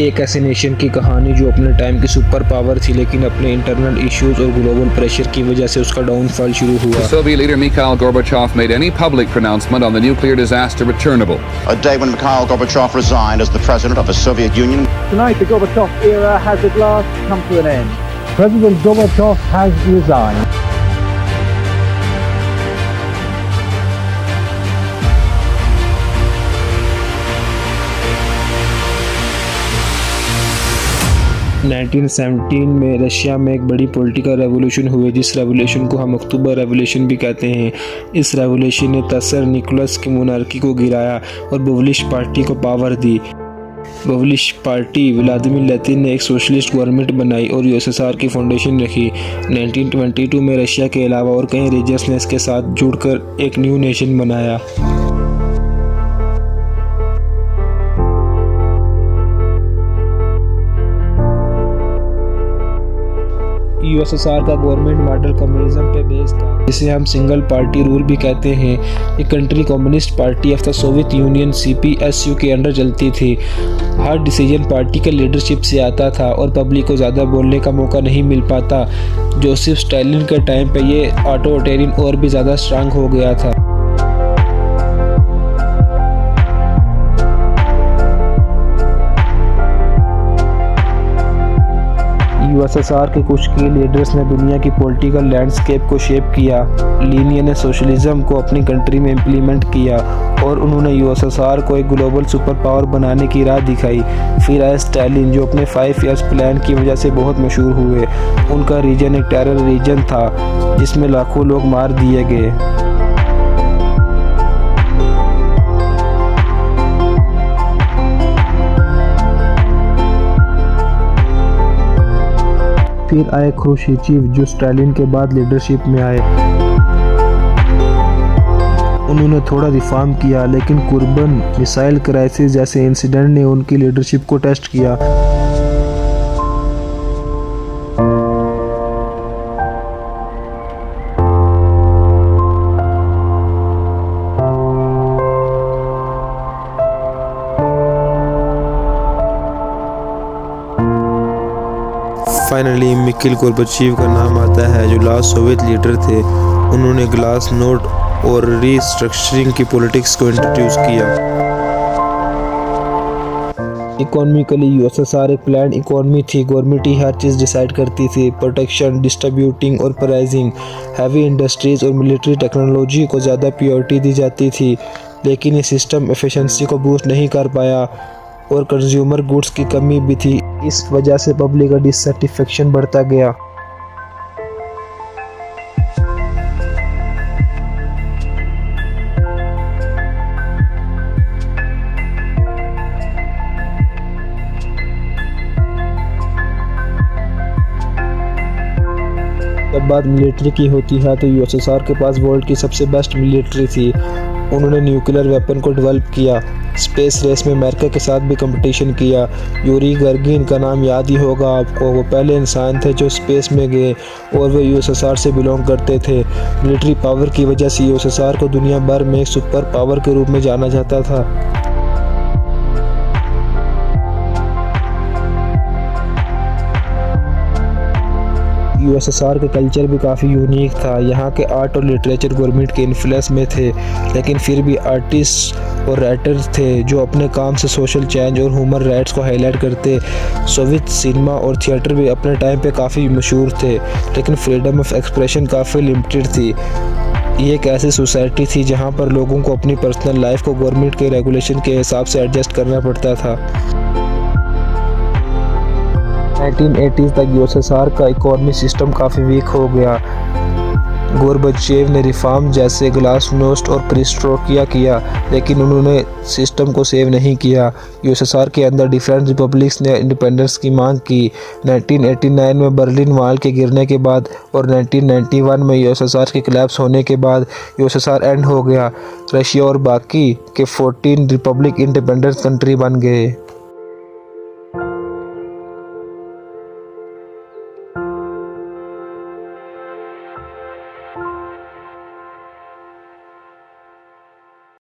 एक ऐसे नेशन की कहानी जो अपने टाइम की सुपर पावर थी, लेकिन अपने इंटरनल इश्यूज और ग्लोबल प्रेशर की वजह से उसका डाउनफॉल शुरू हुआ। The Soviet leader Mikhail Gorbachev made any public pronouncement on the nuclear disaster returnable. A day when Mikhail Gorbachev resigned as the president of the Soviet Union. Tonight, the Gorbachev era has at last come to an end. President Gorbachev has resigned. Nineteen 1917 में Russia में एक बड़ी political revolution हुई, जिस revolution को हम अक्टूबर revolution भी कहते हैं। इस रेवोल्यूशन ने तसर निकोलस की मोनार्की को गिराया और बवलिश पार्टी को पावर दी। बवलिश पार्टी व्लादिमीर लेनिन ने एक सोशलिस्ट गवर्नमेंट बनाई और यूएसएसआर की फाउंडेशन रखी। 1922 में रशिया के अलावा और कई रीजन्स ने इसके साथ जुड़कर एक न्यू नेशन बनाया। यूएसएसआर का गवर्नमेंट मॉडल कम्युनिज्म पे बेस्ड था, जिसे हम सिंगल पार्टी रूल भी कहते हैं। ये country communist party of the Soviet union CPSU के अंडर चलती थी। हर डिसीजन पार्टी के लीडरशिप से आता था और पब्लिक को ज़्यादा बोलने का मौका नहीं मिल पाता। जोसेफ स्टालिन के टाइम पे ये ऑटोरिटेरियन और भी ज़्यादा स्ट्रांग हो गया था। यूएसएसआर के कुछ की लीडर्स ने दुनिया की पॉलिटिकल लैंडस्केप को शेप किया। लेनिन ने सोशलिज्म को अपनी कंट्री में इम्प्लीमेंट किया और उन्होंने यूएसएसआर को एक ग्लोबल सुपर पावर बनाने की राह दिखाई। फिर आए स्टालिन, जो अपने 5 ईयर्स प्लान की वजह से बहुत मशहूर हुए। उनका रीजन एक टेरर रीजन था जिसमें लाखों लोग मार दिए गए। फिर आए ख्रुश्चेव, जो स्टालिन के बाद लीडरशिप में आए। उन्होंने थोड़ा रिफॉर्म किया, लेकिन कुर्बन मिसाइल क्राइसिस जैसे इंसिडेंट ने उनकी लीडरशिप को टेस्ट किया। फाइनली मिखाइल गोर्बाचेव का नाम आता है, जो लास्ट सोवियत लीडर थे। उन्होंने ग्लासनोस्ट और रीस्ट्रक्चरिंग की पॉलिटिक्स को इंट्रोड्यूस किया। इकोनॉमिकली यूएसएसआर एक प्लान इकोनॉमी थी। गवर्नमेंट ही हर चीज़ डिसाइड करती थी, प्रोटेक्शन, डिस्ट्रीब्यूटिंग और प्राइसिंग। हैवी इंडस्ट्रीज और मिलिट्री टेक्नोलॉजी को ज़्यादा प्रायोरिटी दी जाती थी, लेकिन ये सिस्टम एफिशिएंसी को बूस्ट नहीं कर पाया और कंज्यूमर गुड्स की कमी भी थी। इस वजह से पब्लिक का डिससैटिस्फैक्शन बढ़ता गया। जब बात मिलिट्री की होती है तो यूएसएसआर के पास वर्ल्ड की सबसे बेस्ट मिलिट्री थी। उन्होंने न्यूक्लियर वेपन को डेवलप किया। स्पेस रेस में अमेरिका के साथ भी कंपटीशन किया। यूरी गागारिन का नाम याद ही होगा आपको। वो पहले इंसान थे जो स्पेस में गए और वे यूएसएसआर से बिलोंग करते थे। मिलिट्री पावर की वजह से यूएसएसआर को दुनिया भर में एक सुपर पावर के रूप में जाना जाता था। यूएसएसआर का कल्चर भी काफ़ी यूनिक था। यहाँ के आर्ट और लिटरेचर गवर्नमेंट के इन्फ्लुएंस में थे, लेकिन फिर भी आर्टिस्ट और राइटर्स थे जो अपने काम से सोशल चेंज और ह्यूमन राइट्स को हाईलाइट करते। सोवियत सिनेमा और थिएटर भी अपने टाइम पे काफ़ी मशहूर थे, लेकिन फ्रीडम ऑफ एक्सप्रेशन काफ़ी लिमिटेड थी। ये एक ऐसी सोसाइटी थी जहाँ पर लोगों को अपनी पर्सनल लाइफ को गवर्नमेंट के रेगुलेशन के हिसाब से एडजस्ट करना पड़ता था। 1980s तक यूएसएसआर का इकोनॉमी सिस्टम काफ़ी वीक हो गया। गोर्बाचेव ने रिफॉर्म जैसे ग्लासनोस्ट और पेरेस्ट्रोइका किया, लेकिन उन्होंने सिस्टम को सेव नहीं किया। यूएसएसआर के अंदर डिफरेंट रिपब्लिक्स ने इंडिपेंडेंस की मांग की। 1989 में बर्लिन वॉल के गिरने के बाद और 1991 में यूएसएसआर के कोलैप्स होने के बाद यूएसएसआर एंड हो गया। रशिया और बाकी के 14 रिपब्लिक इंडिपेंडेंट कंट्री बन गए।